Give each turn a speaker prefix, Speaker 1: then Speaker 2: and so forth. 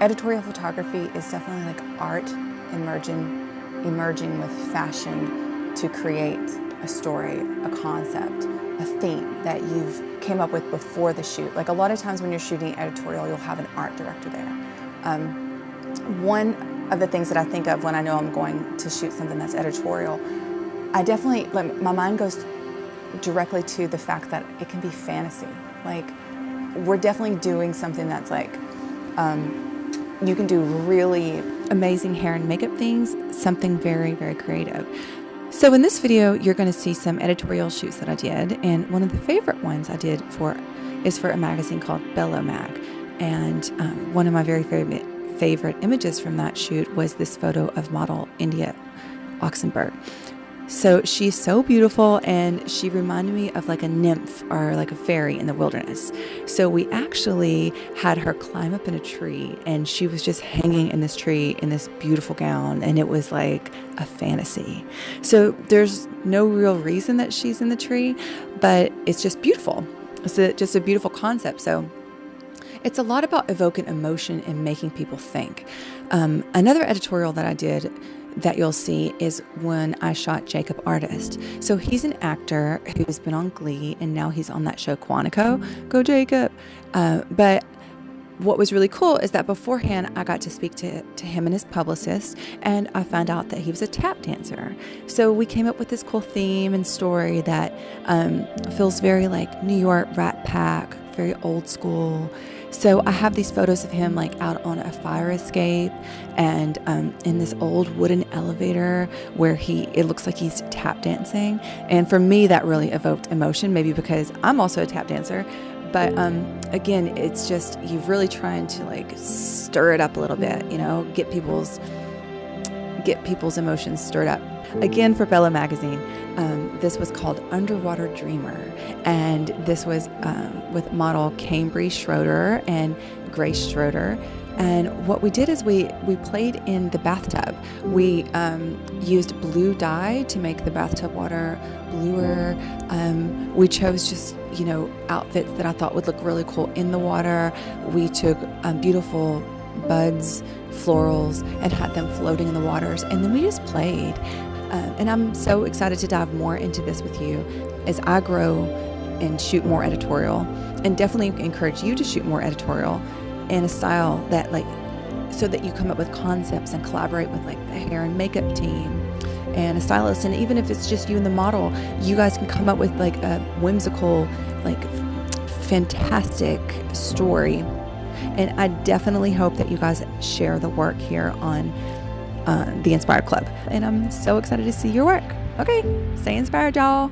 Speaker 1: Editorial photography is definitely like art emerging with fashion to create a story, a concept, a theme that you've came up with before the shoot. Like a lot of times when you're shooting editorial, you'll have an art director there. One of the things that I think of when I know I'm going to shoot something that's editorial, I definitely, like, my mind goes directly to the fact that it can be fantasy. Like, we're definitely doing something that's like, you can do really amazing hair and makeup things, something very, very creative. So in this video, you're going to see some editorial shoots that I did, and one of the favorite ones I did is for a magazine called Bello Mag. And one of my very favorite images from that shoot was this photo of model India Oxenberg. So she's so beautiful, and she reminded me of like a nymph or like a fairy in the wilderness. So we actually had her climb up in a tree, and she was just hanging in this tree in this beautiful gown, and it was like a fantasy. So there's no real reason that she's in the tree, but it's just beautiful. It's just a beautiful concept. So it's a lot about evoking emotion and making people think. Another editorial that I did that you'll see is when I shot Jacob Artist. So he's an actor who's been on Glee, and now he's on that show Quantico. Go Jacob! But what was really cool is that beforehand I got to speak to him and his publicist, and I found out that he was a tap dancer. So we came up with this cool theme and story that feels very like New York Rat Pack, very old school. So I have these photos of him like out on a fire escape and in this old wooden elevator where it looks like he's tap dancing. And for me, that really evoked emotion, maybe because I'm also a tap dancer. But again, it's just, you're really trying to like stir it up a little bit, you know, get people's emotions stirred up. Again, for Bello magazine, this was called Underwater Dreamer, and this was with model Cambry Schroeder and Grace Schroeder. And what we did is we played in the bathtub. We used blue dye to make the bathtub water bluer. We chose just, you know, outfits that I thought would look really cool in the water. We took beautiful buds, florals, and had them floating in the waters. And then we just played. And I'm so excited to dive more into this with you as I grow and shoot more editorial, and definitely encourage you to shoot more editorial in a style that so that you come up with concepts and collaborate with like the hair and makeup team and a stylist. And even if it's just you and the model, you guys can come up with like a whimsical, like fantastic story. And I definitely hope that you guys share the work here on the Inspired Club. And I'm so excited to see your work. Okay, stay inspired, y'all.